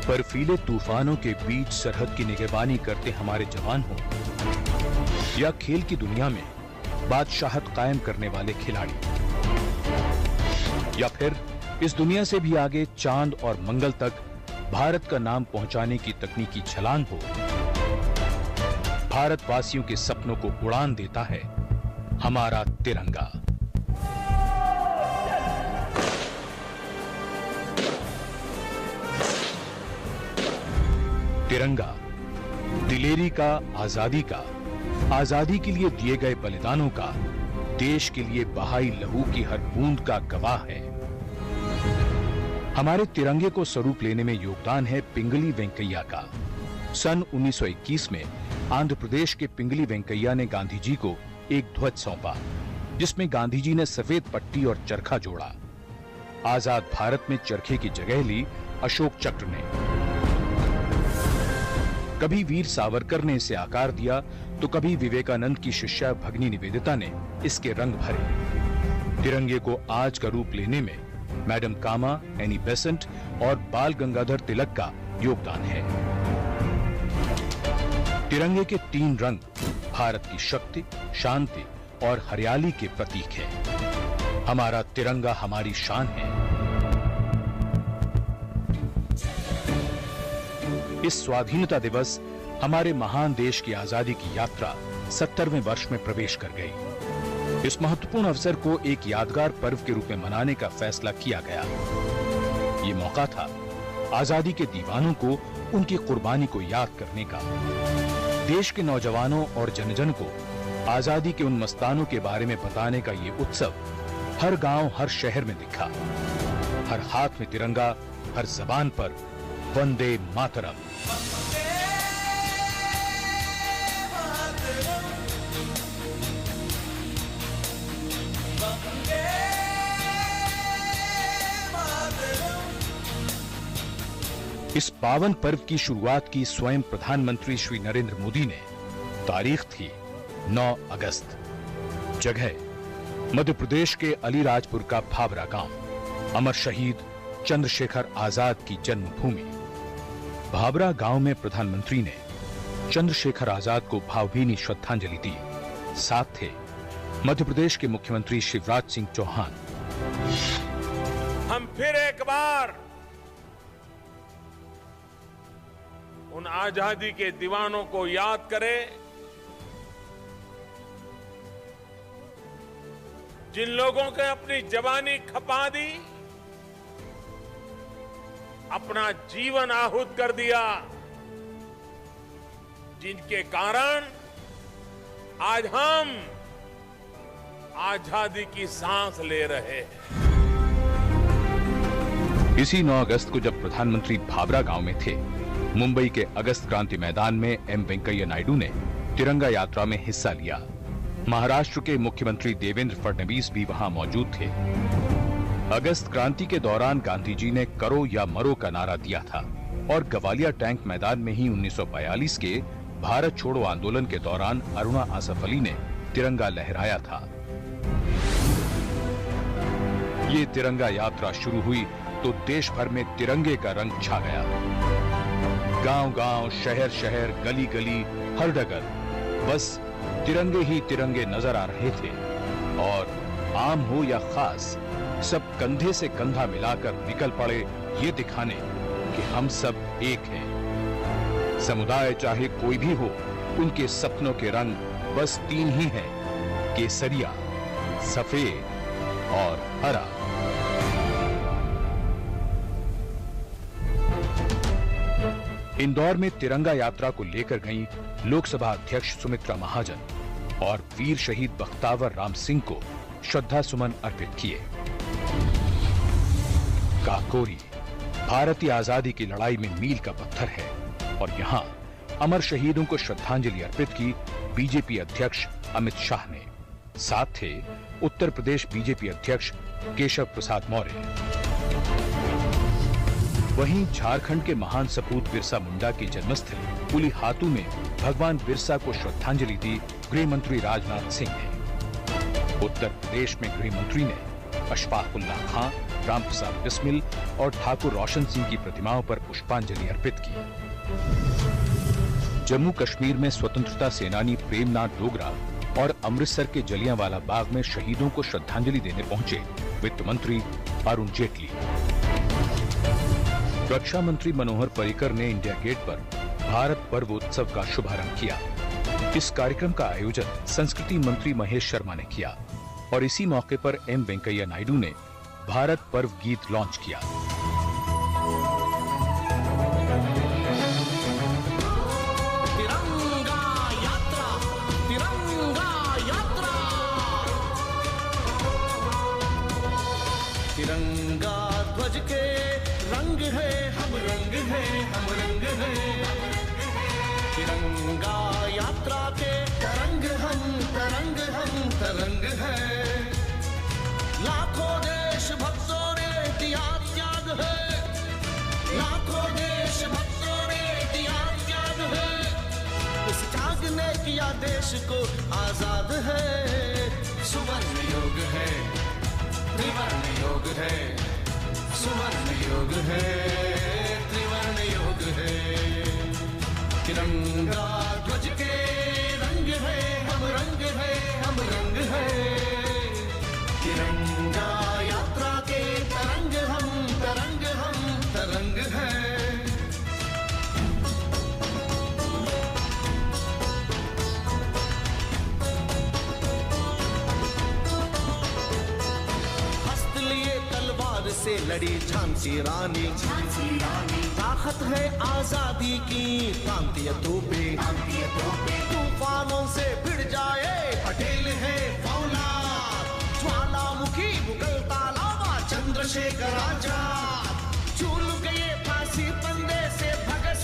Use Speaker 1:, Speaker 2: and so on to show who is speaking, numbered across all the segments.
Speaker 1: बर्फीले तूफानों के बीच सरहद की निगरानी करते हमारे जवान हों, या खेल की दुनिया में बादशाहत कायम करने वाले खिलाड़ी, या फिर इस दुनिया से भी आगे चांद और मंगल तक भारत का नाम पहुंचाने की तकनीकी छलांग हो, भारतवासियों के सपनों को उड़ान देता है हमारा तिरंगा। तिरंगा दिलेरी का, आजादी का, आजादी के लिए दिए गए बलिदानों का, देश के लिए बहाई लहू की हर बूंद का गवाह है। हमारे तिरंगे को स्वरूप लेने में योगदान है पिंगली वेंकैया का। सन 1921 में आंध्र प्रदेश के पिंगली वेंकैया ने गांधी जी को एक ध्वज सौंपा, जिसमें गांधी जी ने सफेद पट्टी और चरखा जोड़ा। आजाद भारत में चरखे की जगह ली अशोक चक्र ने। कभी वीर सावरकर ने इसे आकार दिया, तो कभी विवेकानंद की शिष्या भगिनी निवेदिता ने इसके रंग भरे। तिरंगे को आज का रूप लेने में मैडम कामा, एनी बेसेंट और बाल गंगाधर तिलक का योगदान है। तिरंगे के 3 रंग भारत की शक्ति, शांति और हरियाली के प्रतीक है। हमारा तिरंगा हमारी शान है। इस स्वाधीनता दिवस हमारे महान देश की आजादी की यात्रा 70वें वर्ष में प्रवेश कर गई। इस महत्वपूर्ण अवसर को एक यादगार पर्व के रूप में मनाने का फैसला किया गया। ये मौका था आजादी के दीवानों को उनकी कुर्बानी को याद करने का। देश के नौजवानों और जन-जन को आजादी के उन मस्तानों के बारे में बताने का ये उत्सव हर गांव, हर शहर में दिखा। हर हाथ में तिरंगा, हर जबान पर वंदे मातरम। इस पावन पर्व की शुरुआत की स्वयं प्रधानमंत्री श्री नरेंद्र मोदी ने। तारीख थी 9 अगस्त। जगह मध्य प्रदेश के अलीराजपुर का भाबरा गांव, अमर शहीद चंद्रशेखर आजाद की जन्मभूमि। भाबरा गांव में प्रधानमंत्री ने चंद्रशेखर आजाद को भावभीनी श्रद्धांजलि दी। साथ थे मध्य प्रदेश के मुख्यमंत्री शिवराज सिंह चौहान।
Speaker 2: हम फिर एक बार उन आजादी के दीवानों को याद करें, जिन लोगों के अपनी जवानी खपा दी, अपना जीवन आहूत कर दिया, जिनके कारण आज हम आजादी की सांस ले रहे हैं।
Speaker 1: इसी 9 अगस्त को जब प्रधानमंत्री भाबरा गांव में थे, मुंबई के अगस्त क्रांति मैदान में एम वेंकैया नायडू ने तिरंगा यात्रा में हिस्सा लिया। महाराष्ट्र के मुख्यमंत्री देवेंद्र फडणवीस भी वहां मौजूद थे। अगस्त क्रांति के दौरान गांधी जी ने करो या मरो का नारा दिया था और गवालिया टैंक मैदान में ही 1942 के भारत छोड़ो आंदोलन के दौरान अरुणा आसफ अली ने तिरंगा लहराया था। ये तिरंगा यात्रा शुरू हुई तो देश भर में तिरंगे का रंग छा गया। गांव-गांव, शहर-शहर, गली-गली, हर डगर बस तिरंगे ही तिरंगे नजर आ रहे थे। और आम हो या खास, सब कंधे से कंधा मिलाकर निकल पड़े ये दिखाने कि हम सब एक हैं। समुदाय चाहे कोई भी हो, उनके सपनों के रंग बस 3 ही हैं: केसरिया, सफेद और हरा। इंदौर में तिरंगा यात्रा को लेकर गईं लोकसभा अध्यक्ष सुमित्रा महाजन और वीर शहीद बख्तावर राम सिंह को श्रद्धा सुमन अर्पित किए। काकोरी भारतीय आजादी की लड़ाई में मील का पत्थर है और यहां अमर शहीदों को श्रद्धांजलि अर्पित की बीजेपी अध्यक्ष अमित शाह ने। साथ थे उत्तर प्रदेश बीजेपी अध्यक्ष केशव प्रसाद मौर्य। वहीं झारखंड के महान सपूत बिरसा मुंडा की जन्मस्थली पुलिहातू में भगवान बिरसा को श्रद्धांजलि दी गृह मंत्री राजनाथ सिंह ने। उत्तर प्रदेश में गृह मंत्री ने अशफाकुल्लाह खां रामप्रसाद बिस्मिल और ठाकुर रोशन सिंह की प्रतिमाओं पर पुष्पांजलि अर्पित की। जम्मू कश्मीर में स्वतंत्रता सेनानी प्रेमनाथ डोगरा और अमृतसर के जलियांवाला बाग में शहीदों को श्रद्धांजलि देने पहुंचे वित्त मंत्री अरुण जेटली। रक्षा मंत्री मनोहर पर्रिकर ने इंडिया गेट पर भारत पर्व उत्सव का शुभारंभ किया। इस कार्यक्रम का आयोजन संस्कृति मंत्री महेश शर्मा ने किया और इसी मौके पर एम वेंकैया नायडू ने भारत पर्व गीत लॉन्च किया।
Speaker 3: तिरंगा ध्वज के रंग है, हम रंग है, हम रंग है। तिरंगा यात्रा के तरंग हम, तरंग हम, तरंग है। लाखों देश भक्तों ने दिया त्याग है, लाखों देश भक्तों ने दिया त्याग है। इस त्याग ने किया देश को आजाद है। सुवर्ण योग है, त्रिवर्ण योग है, सुवर्ण योग है, त्रिवर्ण योग है। तिरंगा ध्वज के रंग है, हम रंग है, हम रंग है। तिरंगा यात्रा के तरंग हम, तरंग हम, तरंग है। से लड़ी झांसी रानी, झांसी रानी। ताकत है आजादी की क्रांति तोपे, तूफानों से भिड़ जाए पटेल है फौलाद। ज्वालामुखी मुगल तालाबा चंद्रशेखर आजाद। झूल गए फांसी फंदे से भगत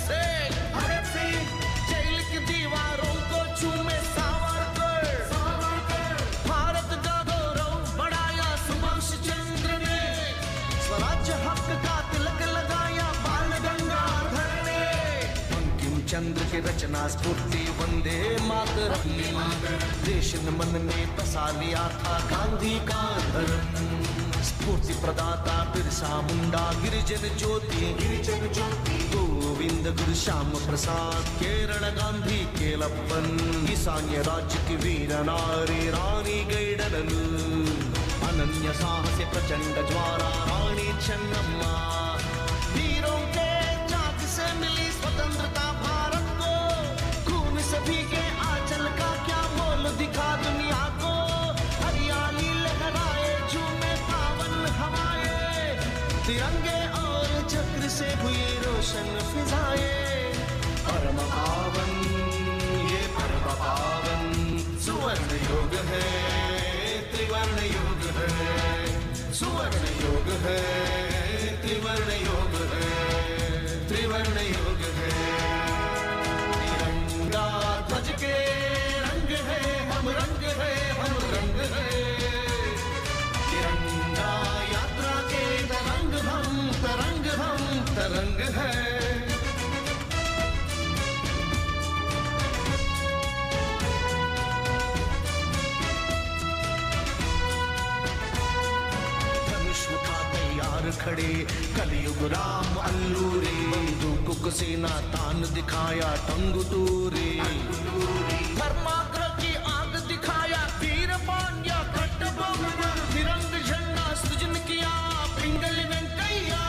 Speaker 3: सिंह, जेल की दीवारों को चूमे सावरकर। भारत का गौरव बढ़ाया सुभाष चंद्र ने। स्वराज्य हक का तिलक लगाया बाल गंगाधर ने। बंकिम चंद्र की रचना स्फूर्ति वंदे मातरम। देश मन में बसा लिया था गांधी का धर्म। स्फूर्ति प्रदाता बिरसा मुंडा, गिरिजन ज्योति, गिरिजन ज्योति। गोविंद गुरु श्याम प्रसाद, केरल गांधी केलप्पन। ईशान्य राज्य की वीर नारी रानी गैडन। अनन्य साहस प्रचंड ज्वाला रानी चन्नम्मा। वीरों के त्याग से मिली स्वतंत्रता भारत को। खून सभी के आंचल का क्या मोल दिखा दुनिया को। हरियाली लहराए झूमे पावन हवाएं। तिरंगे और चक्र से हुई रोशन फिजाएं। परम पावन ये परम पावन सुवर्ण योग है, त्रिवर्ण योग है। सुवर्ण योग है, त्रिवर्ण योग है, त्रिवर्ण योग है। तिरंगा ध्वज के रंग है, हम रंग है, हम रंग है। तिरंगा यात्रा के तरंग हम, तरंग हम, तरंग है। खड़े कलयुग राम अल्लूरे। बंदूक सेना तान दिखाया टंगुटूरे। धर्माग्रह की आग दिखाया वीर पांड्या कट्टबम। तिरंग झंडा सृजन किया पिंगल वेंकैया।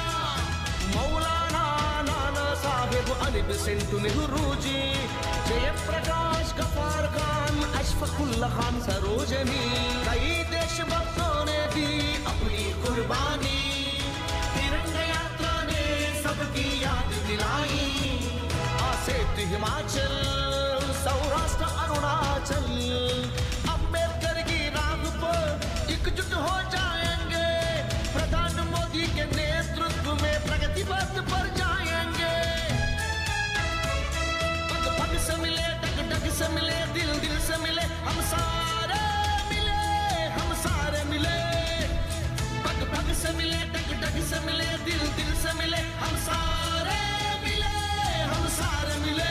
Speaker 3: मौलाना नाना साहेब अली बेसेंट नेहरू जी। जयप्रकाश गफ्फार खान, अशफाकुल्लाह खान सरोजनी। कई देशभक्तों ने दी अपनी कुर्बानी। तिरंगा यात्रा ने सबकी याद दिलाई। आसेत हिमाचल, सौराष्ट्र अरुणाचल। अम्बेडकर की राह पर एकजुट हो जाएंगे। प्रधान मोदी के नेतृत्व में प्रगति पथ पर जाएंगे। पग पग से मिले, डग डग से मिले, दिल दिल से मिले। हम सारे मिले, हम सारे मिले। पग पग से मिले, डग डग से मिले, दिल दिल से मिले। हम सारे मिले, हम सारे मिले।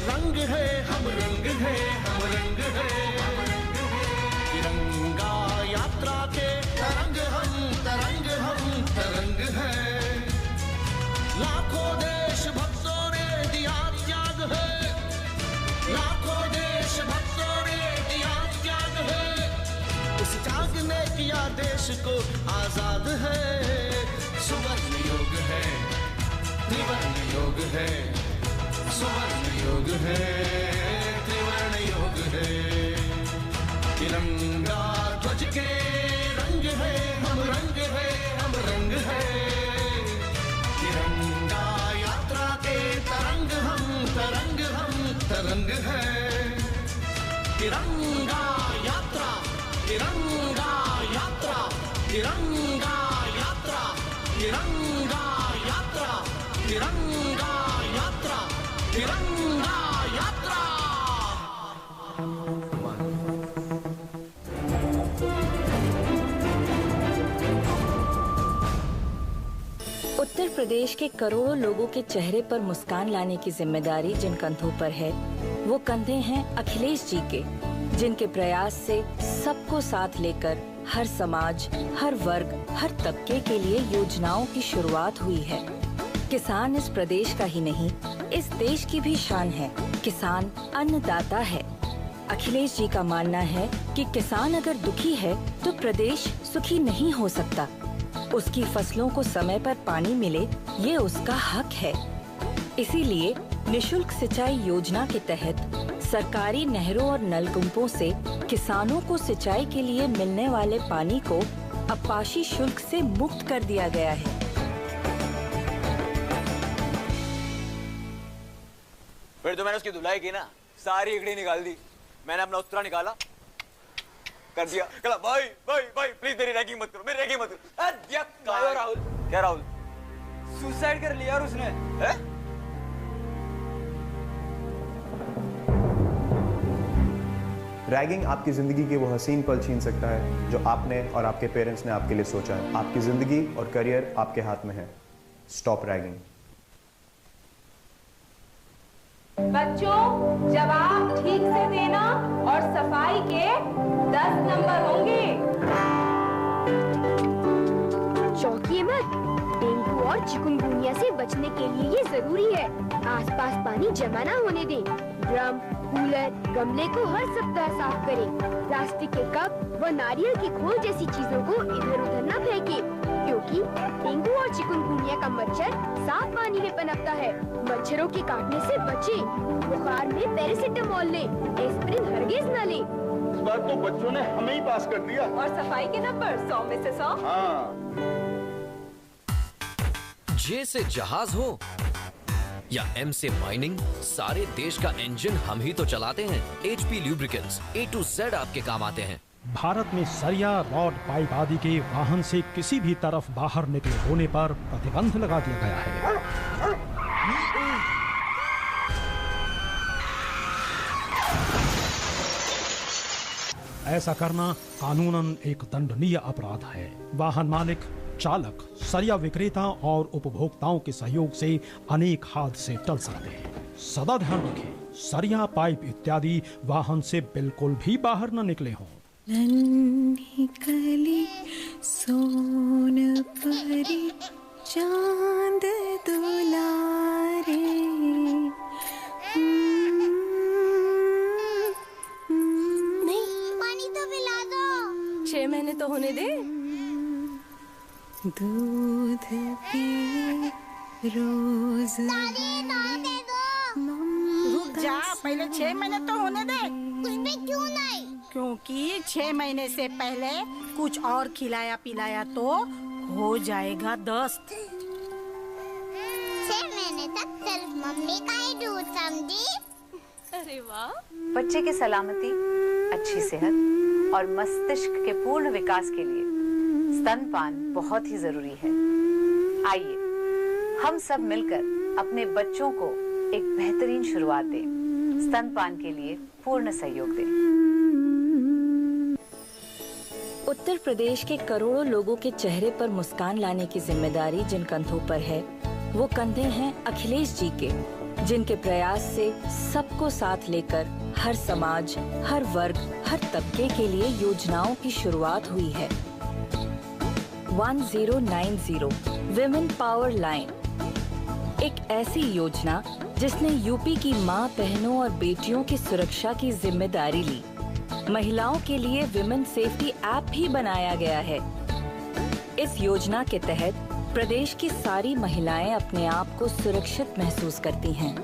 Speaker 3: रंग है, हम रंग है, हम रंग है। तिरंगा यात्रा के तरंग हम, तरंग हम, तरंग है। लाखों देशभक्तों ने दिया त्याग है, लाखों देशभक्तों ने दिया त्याग है। उस त्याग ने किया देश को आजाद है। सुवर्ण योग है, त्रिवर्ण योग है, सुवर्ण योग है, त्रिवर्ण योग है। तिरंगा ध्वज के रंग है, हम रंग है, हम रंग है। तिरंगा यात्रा के तरंग हम, तरंग हम, तरंग है। तिरंगा यात्रा, तिरंगा यात्रा, तिरंगा यात्रा, तिरंगा यात्रा, तिरंगा यात्रा, तिरंगा यात्रा।
Speaker 4: उत्तर प्रदेश के करोड़ों लोगों के चेहरे पर मुस्कान लाने की जिम्मेदारी जिन कंधों पर है, वो कंधे हैं अखिलेश जी के, जिनके प्रयास से सबको साथ लेकर हर समाज, हर वर्ग, हर तबके के लिए योजनाओं की शुरुआत हुई है। किसान इस प्रदेश का ही नहीं, इस देश की भी शान है। किसान अन्नदाता है। अखिलेश जी का मानना है कि किसान अगर दुखी है तो प्रदेश सुखी नहीं हो सकता। उसकी फसलों को समय पर पानी मिले, ये उसका हक है। इसीलिए निशुल्क सिंचाई योजना के तहत सरकारी नहरों और नलकूपों से किसानों को सिंचाई के लिए मिलने वाले पानी को अपाशी शुल्क से मुक्त कर दिया गया है।
Speaker 5: फिर तो मैंने उसकी धुलाई की ना, सारी इकड़ी निकाल दी। मैंने अपना उत्तरा निकाला, कर दिया। कहला भाई भाई भाई प्लीज मेरी रैगिंग मत करो, मेरी रैगिंग मत करो। राहुल क्या राहुल सुसाइड कर लिया और उसने है?
Speaker 6: रैगिंग आपकी जिंदगी के वो हसीन पल छीन सकता है जो आपने और आपके पेरेंट्स ने आपके लिए सोचा है। आपकी जिंदगी और करियर आपके हाथ में है। Stop ragging.
Speaker 7: बच्चों, जवाब ठीक से देना और सफाई के 10 नंबर होंगे।
Speaker 8: चौंकिए मत, डेंगू और चिकुनगुनिया से बचने के लिए ये जरूरी है। आसपास पानी जमा ना होने दें। ड्रम, कूलर, गमले को हर सप्ताह साफ करें। प्लास्टिक के कप व नारियल की खोल जैसी चीजों को इधर उधर न फेंकें, क्योंकि डेंगू और चिकुनगुनिया का मच्छर साफ पानी में पनपता है। मच्छरों के काटने से बचें। बुखार में पैरासिटामोल लें, एस्प्रिन हरगिज न लें।
Speaker 9: इस बार तो बच्चों ने हमें ही पास कर दिया।
Speaker 7: और सफाई के नंबर 100 में से 100।
Speaker 9: हाँ।
Speaker 10: जे से जहाज हो या एम से माइनिंग, सारे देश का इंजन हम ही तो चलाते हैं। HP lubricants A to Z आपके काम आते हैं।
Speaker 11: भारत में सरिया, रॉड, पाइप आदि के वाहन से किसी भी तरफ बाहर निकले होने पर प्रतिबंध लगा दिया गया है। ऐसा करना कानूनन एक दंडनीय अपराध है। वाहन मालिक, चालक, सरिया विक्रेता और उपभोक्ताओं के सहयोग से अनेक हादसे टल सकते हैं। सदा ध्यान रखें, सरिया, पाइप इत्यादि वाहन से बिल्कुल भी बाहर न निकले हों।
Speaker 12: नन्ही कली सोन परी चांद दुलारे।
Speaker 8: नहीं, पानी तो पिला दो।
Speaker 7: 6 महीने तो होने दे।
Speaker 12: दूध पिए रोज।
Speaker 13: रुक जा, पहले 6 महीने तो होने दे।
Speaker 8: उसमें क्यों नहीं?
Speaker 13: क्योंकि 6 महीने से पहले कुछ और खिलाया पिलाया तो हो जाएगा दस्त।
Speaker 8: 6 महीने तक सिर्फ मम्मी का ही दूध, समझी?
Speaker 7: अरे वाह।
Speaker 14: बच्चे की सलामती, अच्छी सेहत और मस्तिष्क के पूर्ण विकास के लिए स्तनपान बहुत ही जरूरी है। आइए हम सब मिलकर अपने बच्चों को एक बेहतरीन शुरुआत दें। स्तनपान के लिए पूर्ण सहयोग दें।
Speaker 4: उत्तर प्रदेश के करोड़ों लोगों के चेहरे पर मुस्कान लाने की जिम्मेदारी जिन कंधों पर है, वो कंधे हैं अखिलेश जी के, जिनके प्रयास से सबको साथ लेकर हर समाज, हर वर्ग, हर तबके के लिए योजनाओं की शुरुआत हुई है। 1090 विमेन पावर लाइन, एक ऐसी योजना जिसने यूपी की मां, बहनों और बेटियों की सुरक्षा की जिम्मेदारी ली। महिलाओं के लिए विमेन सेफ्टी ऐप भी बनाया गया है। इस योजना के तहत प्रदेश की सारी महिलाएं अपने आप को सुरक्षित महसूस करती हैं।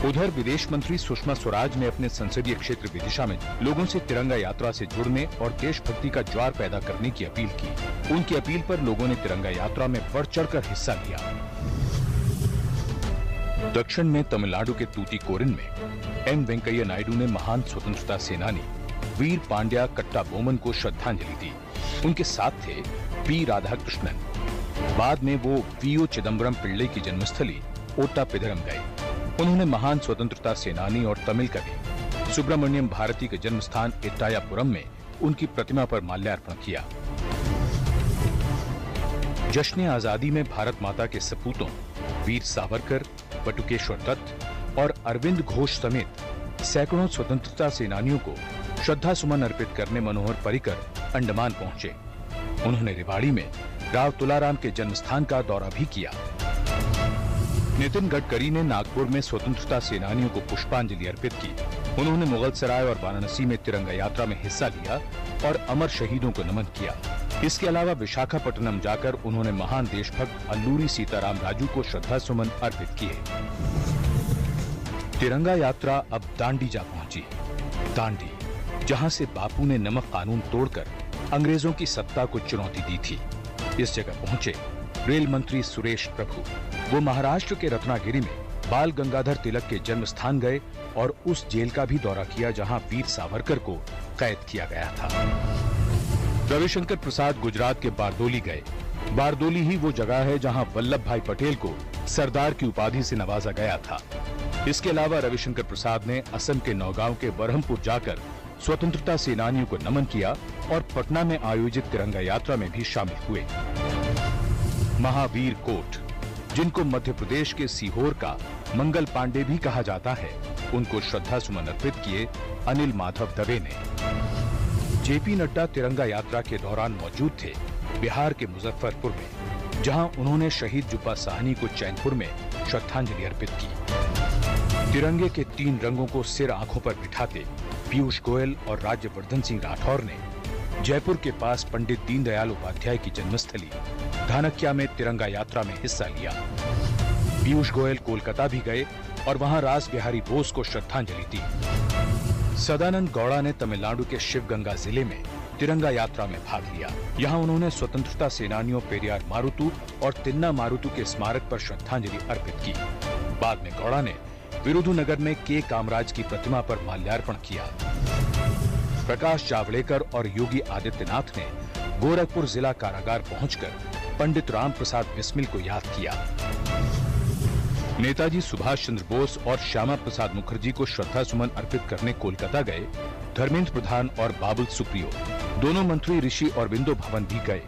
Speaker 1: उधर विदेश मंत्री सुषमा स्वराज ने अपने संसदीय क्षेत्र विदिशा में लोगों से तिरंगा यात्रा से जुड़ने और देशभक्ति का ज्वार पैदा करने की अपील की। उनकी अपील पर लोगों ने तिरंगा यात्रा में बढ़ चढ़कर हिस्सा लिया। दक्षिण में तमिलनाडु के तूतीकोरिन में एम वेंकैया नायडू ने महान स्वतंत्रता सेनानी वीर पांड्या कट्टाबोमन को श्रद्धांजलि दी। उनके साथ थे पी राधाकृष्णन। बाद में वो वीओ चिदम्बरम पिल्ले की जन्मस्थली ओट्टापिधरम गए। उन्होंने महान स्वतंत्रता सेनानी और तमिल कवि सुब्रमण्यम भारती के जन्म स्थान एट्टायापुरम में उनकी प्रतिमा पर माल्यार्पण किया। जश्न आजादी में भारत माता के सपूतों वीर सावरकर, बटुकेश्वर दत्त और अरविंद घोष समेत सैकड़ों स्वतंत्रता सेनानियों को श्रद्धा सुमन अर्पित करने मनोहर पर्रिकर अंडमान पहुंचे। उन्होंने रेवाड़ी में राव तुलाराम के जन्म स्थान का दौरा भी किया। नितिन गडकरी ने नागपुर में स्वतंत्रता सेनानियों को पुष्पांजलि अर्पित की। उन्होंने मुगलसराय और वाराणसी में तिरंगा यात्रा में हिस्सा लिया और अमर शहीदों को नमन किया। इसके अलावा विशाखापट्टनम जाकर उन्होंने महान देशभक्त अल्लूरी सीताराम राजू को श्रद्धा सुमन अर्पित किए। तिरंगा यात्रा अब दांडी जा पहुंची। दांडी, जहां से बापू ने नमक कानून तोड़कर अंग्रेजों की सत्ता को चुनौती दी थी। इस जगह पहुंचे रेल मंत्री सुरेश प्रभु। वो महाराष्ट्र के रत्नागिरी में बाल गंगाधर तिलक के जन्म स्थान गए और उस जेल का भी दौरा किया जहां वीर सावरकर को कैद किया गया था। रविशंकर प्रसाद गुजरात के बारदोली गए। बारदोली ही वो जगह है जहां वल्लभ भाई पटेल को सरदार की उपाधि से नवाजा गया था। इसके अलावा रविशंकर प्रसाद ने असम के नौगांव के बरहमपुर जाकर स्वतंत्रता सेनानियों को नमन किया और पटना में आयोजित तिरंगा यात्रा में भी शामिल हुए। महावीर कोट, जिनको मध्य प्रदेश के सीहोर का मंगल पांडे भी कहा जाता है, उनको श्रद्धा सुमन अर्पित किए अनिल माधव दवे ने। जेपी नड्डा तिरंगा यात्रा के दौरान मौजूद थे बिहार के मुजफ्फरपुर में, जहां उन्होंने शहीद जुब्बा साहनी को चैनपुर में श्रद्धांजलि अर्पित की। तिरंगे के 3 रंगों को सिर आंखों पर बिठाते पीयूष गोयल और राज्यवर्धन सिंह राठौर ने जयपुर के पास पंडित दीनदयाल उपाध्याय की जन्मस्थली धानक्या में तिरंगा यात्रा में हिस्सा लिया। पीयूष गोयल कोलकाता भी गए और वहां रास बिहारी बोस को श्रद्धांजलि दी। सदानंद गौड़ा ने तमिलनाडु के शिवगंगा जिले में तिरंगा यात्रा में भाग लिया। यहां उन्होंने स्वतंत्रता सेनानियों पेरियार मारुतु और तिन्ना मारुतु के स्मारक पर श्रद्धांजलि अर्पित की। बाद में गौड़ा ने विरुधुनगर में के कामराज की प्रतिमा पर माल्यार्पण किया। प्रकाश जावड़ेकर और योगी आदित्यनाथ ने गोरखपुर जिला कारागार पहुंचकर पंडित राम प्रसाद बिस्मिल को याद किया। नेताजी सुभाष चंद्र बोस और श्यामा प्रसाद मुखर्जी को श्रद्धा सुमन अर्पित करने कोलकाता गए धर्मेंद्र प्रधान और बाबुल सुप्रियो। दोनों मंत्री ऋषि अरविंदो भवन भी गए।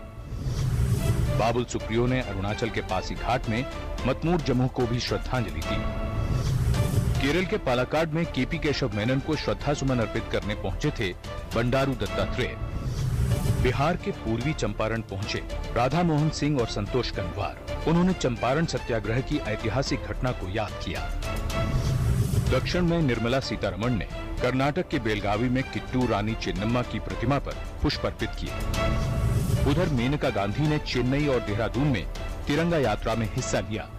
Speaker 1: बाबुल सुप्रियो ने अरुणाचल के पासीघाट में मतमूर जमूह को भी श्रद्धांजलि दी। केरल के पालाकाड में केपी केशव मेनन को श्रद्धा सुमन अर्पित करने पहुंचे थे बंडारू दत्तात्रेय। बिहार के पूर्वी चंपारण पहुंचे राधा मोहन सिंह और संतोष गंगवार। उन्होंने चंपारण सत्याग्रह की ऐतिहासिक घटना को याद किया। दक्षिण में निर्मला सीतारमण ने कर्नाटक के बेलगावी में किट्टू रानी चेन्नम्मा की प्रतिमा पर पुष्प अर्पित किए। उधर मेनका गांधी ने चेन्नई और देहरादून में तिरंगा यात्रा में हिस्सा लिया,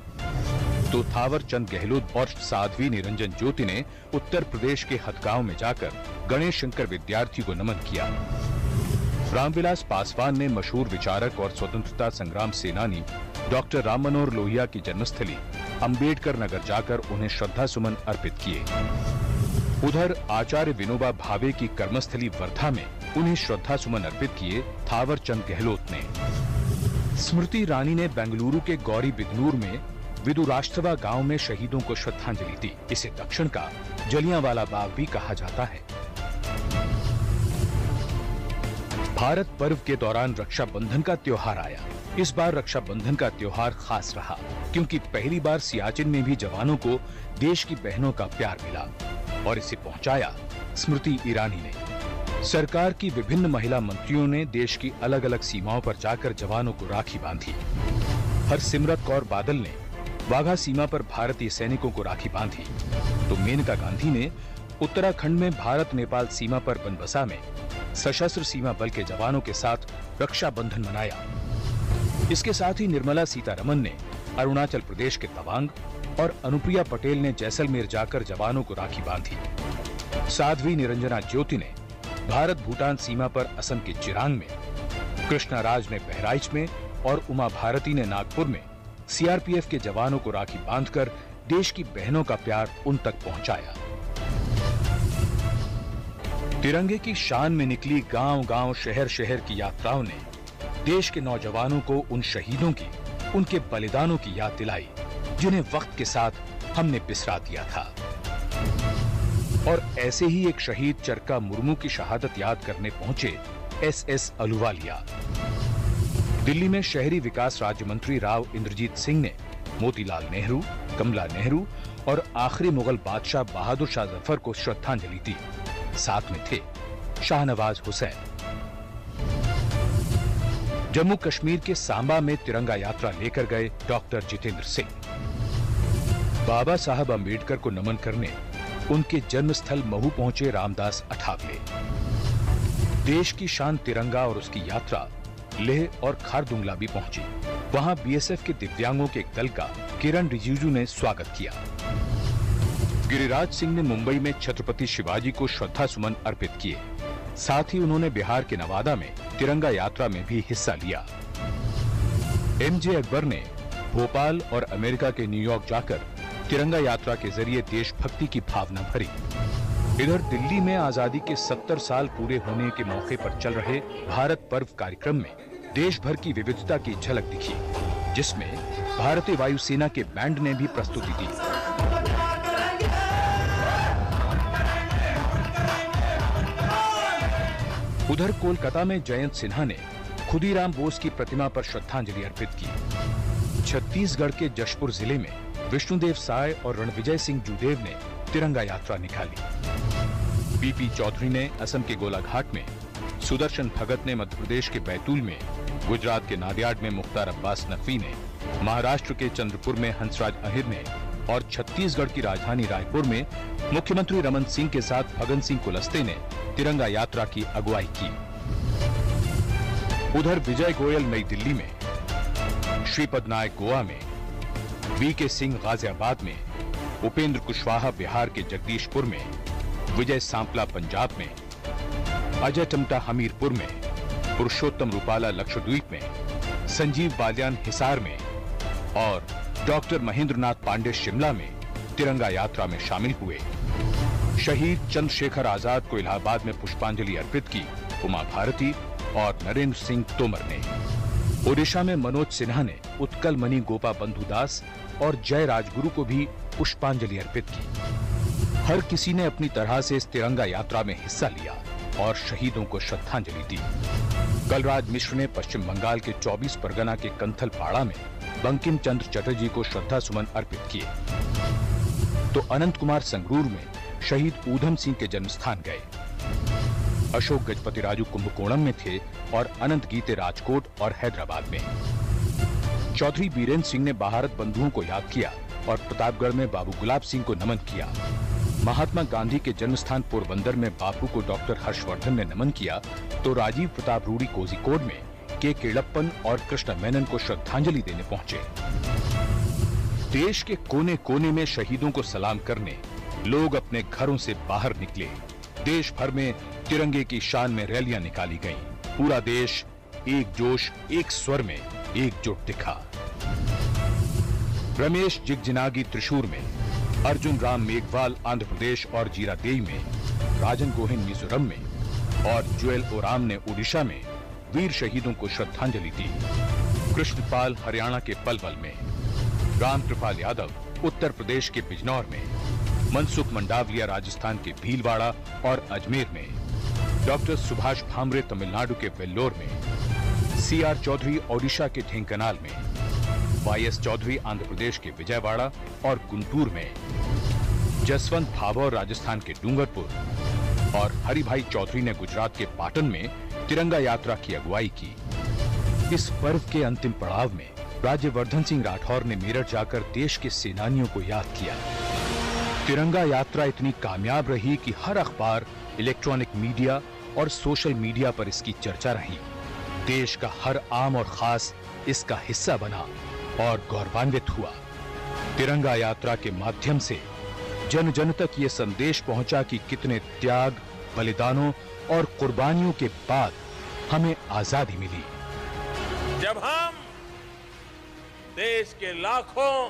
Speaker 1: तो थावर चंद गहलोत और साध्वी निरंजन ज्योति ने उत्तर प्रदेश के हथगांव में जाकर गणेश शंकर विद्यार्थी को नमन किया। रामविलास पासवान ने मशहूर विचारक और स्वतंत्रता संग्राम सेनानी डॉक्टर राम मनोहर लोहिया की जन्मस्थली अंबेडकर नगर जाकर उन्हें श्रद्धा सुमन अर्पित किए। उधर आचार्य विनोबा भावे की कर्मस्थली वर्धा में उन्हें श्रद्धा सुमन अर्पित किए थावर चंद गहलोत ने। स्मृति ईरानी ने बेंगलुरु के गौरी बिदनूर में विदुराष्ट्रवा गांव में शहीदों को श्रद्धांजलि दी। इसे दक्षिण का जलियांवाला बाग भी कहा जाता है। भारत पर्व के दौरान रक्षाबंधन का त्योहार आया। इस बार रक्षाबंधन का त्योहार खास रहा, क्योंकि पहली बार सियाचिन में भी जवानों को देश की बहनों का प्यार मिला और इसे पहुंचाया स्मृति ईरानी ने। सरकार की विभिन्न महिला मंत्रियों ने देश की अलग अलग सीमाओं पर जाकर जवानों को राखी बांधी। हरसिमरत कौर बादल ने वाघा सीमा पर भारतीय सैनिकों को राखी बांधी, तो मेनका गांधी ने उत्तराखंड में भारत नेपाल सीमा पर बनबसा में सशस्त्र सीमा बल के जवानों के साथ रक्षाबंधन मनाया। इसके साथ ही निर्मला सीतारमण ने अरुणाचल प्रदेश के तवांग और अनुप्रिया पटेल ने जैसलमेर जाकर जवानों को राखी बांधी। साध्वी निरंजना ज्योति ने भारत भूटान सीमा पर असम के चिरांग में, कृष्णा राज ने बहराइच में और उमा भारती ने नागपुर में सीआरपीएफ के जवानों को राखी बांधकर देश की बहनों का प्यार उन तक पहुंचाया। तिरंगे की शान में निकली गांव-गांव, शहर-शहर की यात्राओं ने देश के नौजवानों को उन शहीदों की, उनके बलिदानों की याद दिलाई जिन्हें वक्त के साथ हमने बिसरा दिया था। और ऐसे ही एक शहीद चरका मुर्मू की शहादत याद करने पहुंचे एसएस अहलुवालिया। दिल्ली में शहरी विकास राज्य मंत्री राव इंद्रजीत सिंह ने मोतीलाल नेहरू, कमला नेहरू और आखिरी मुगल बादशाह बहादुर शाह जफर को श्रद्धांजलि दी। साथ में थे शाहनवाज हुसैन। जम्मू कश्मीर के सांबा में तिरंगा यात्रा लेकर गए डॉक्टर जितेंद्र सिंह। बाबा साहब अंबेडकर को नमन करने उनके जन्मस्थल महू पहुंचे रामदास अठावले। देश की शान तिरंगा और उसकी यात्रा लेह और खारदुंगला भी पहुंची। वहां बीएसएफ के दिव्यांगों के एक दल का किरण रिजिजू ने स्वागत किया। गिरिराज सिंह ने मुंबई में छत्रपति शिवाजी को श्रद्धा सुमन अर्पित किए। साथ ही उन्होंने बिहार के नवादा में तिरंगा यात्रा में भी हिस्सा लिया। एमजे अकबर ने भोपाल और अमेरिका के न्यूयॉर्क जाकर तिरंगा यात्रा के जरिए देशभक्ति की भावना भरी। इधर दिल्ली में आजादी के 70 साल पूरे होने के मौके पर चल रहे भारत पर्व कार्यक्रम में देश भर की विविधता की झलक दिखी, जिसमें भारतीय वायुसेना के बैंड ने भी प्रस्तुति दी। उधर कोलकाता में जयंत सिन्हा ने खुदीराम बोस की प्रतिमा पर श्रद्धांजलि अर्पित की। छत्तीसगढ़ के जशपुर जिले में विष्णुदेव साय और रणविजय सिंह जूदेव ने तिरंगा यात्रा निकाली। बीपी चौधरी ने असम के गोलाघाट में, सुदर्शन भगत ने मध्य प्रदेश के बैतूल में, गुजरात के नादियाड में मुख्तार अब्बास नकवी ने, महाराष्ट्र के चंद्रपुर में हंसराज अहिर ने और छत्तीसगढ़ की राजधानी रायपुर में मुख्यमंत्री रमन सिंह के साथ फगन सिंह कुलस्ते ने तिरंगा यात्रा की अगुवाई की। उधर विजय गोयल नई दिल्ली में, श्रीपद नायक गोवा में, वीके सिंह गाजियाबाद में, उपेंद्र कुशवाहा बिहार के जगदीशपुर में, विजय सांपला पंजाब में, अजय टमटा हमीरपुर में, पुरुषोत्तम रूपाला लक्षद्वीप में, संजीव बालियान हिसार में और डॉक्टर महेंद्रनाथ पांडे शिमला में तिरंगा यात्रा में शामिल हुए। शहीद चंद्रशेखर आजाद को इलाहाबाद में पुष्पांजलि अर्पित की उमा भारती और नरेंद्र सिंह तोमर ने। ओडिशा में मनोज सिन्हा ने उत्कल मणि गोपा बंधु दास और जय राजगुरु को भी पुष्पांजलि अर्पित की। हर किसी ने अपनी तरह से इस तिरंगा यात्रा में हिस्सा लिया और शहीदों को श्रद्धांजलि दी। कलराज मिश्र ने पश्चिम बंगाल के 24 परगना के कंथल पाड़ा में बंकिम चंद्र चटर्जी को श्रद्धा सुमन अर्पित किए। तो अनंत कुमार संगरूर में शहीद ऊधम सिंह के जन्मस्थान गए। अशोक गजपति राजू कुंभकोणम में थे और अनंत गीते राजकोट और हैदराबाद में। चौधरी बीरेंद्र सिंह ने भारत बंधुओं को याद किया और प्रतापगढ़ में बाबू गुलाब सिंह को नमन किया। महात्मा गांधी के जन्मस्थान पोरबंदर में बापू को डॉक्टर हर्षवर्धन ने नमन किया तो राजीव प्रताप रूडी कोझिकोड में के केड़प्पन और कृष्ण मेनन को श्रद्धांजलि देने पहुंचे। देश के कोने कोने में शहीदों को सलाम करने लोग अपने घरों से बाहर निकले। देश भर में तिरंगे की शान में रैलियां निकाली गईं। पूरा देश एक जोश एक स्वर में एकजुट दिखा। रमेश जिगजिनागी त्रिशूर में, अर्जुन राम मेघवाल आंध्र प्रदेश और जीरादेई में, राजन गोहेन मिजोरम में और जुएल ओराम ने ओडिशा में वीर शहीदों को श्रद्धांजलि दी। कृष्णपाल हरियाणा के पलवल में, राम कृपाल यादव उत्तर प्रदेश के बिजनौर में, मनसुख मंडाविया राजस्थान के भीलवाड़ा और अजमेर में, डॉक्टर सुभाष भामरे तमिलनाडु के वेल्लोर में, सीआर चौधरी ओडिशा के ढेंकनाल में, वाईएस चौधरी आंध्र प्रदेश के विजयवाड़ा और गुंटूर में, जसवंत भाभोर राजस्थान के डूंगरपुर और हरिभाई चौधरी ने गुजरात के पाटन में तिरंगा यात्रा की अगुवाई की। इस पर्व के अंतिम पड़ाव में राज्यवर्धन सिंह राठौर ने मेरठ जाकर देश के सेनानियों को याद किया। तिरंगा यात्रा इतनी कामयाब रही कि हर अखबार, इलेक्ट्रॉनिक मीडिया और सोशल मीडिया पर इसकी चर्चा रही। देश का हर आम और खास इसका हिस्सा बना और गौरवान्वित हुआ। तिरंगा यात्रा के माध्यम से जन जन तक ये संदेश पहुंचा कि कितने त्याग, बलिदानों और कुर्बानियों के बाद हमें आजादी मिली।
Speaker 2: जब हम देश के लाखों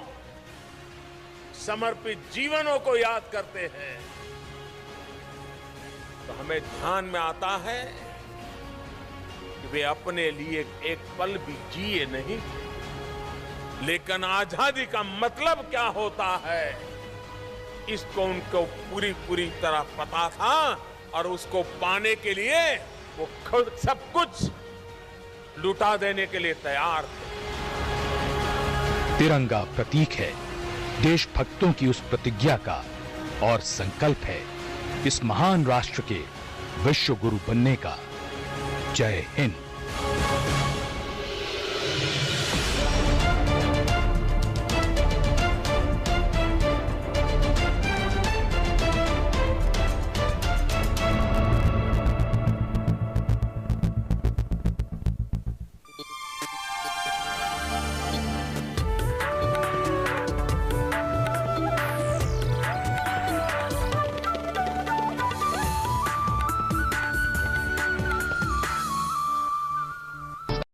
Speaker 2: समर्पित जीवनों को याद करते हैं तो हमें ध्यान में आता है कि वे अपने लिए एक पल भी जिए नहीं, लेकिन आजादी का मतलब क्या होता है इसको उनको पूरी तरह पता था और उसको पाने के लिए वो खुद सब कुछ लुटा देने के लिए तैयार थे।
Speaker 1: तिरंगा प्रतीक है देशभक्तों की उस प्रतिज्ञा का और संकल्प है इस महान राष्ट्र के विश्व गुरु बनने का। जय हिंद।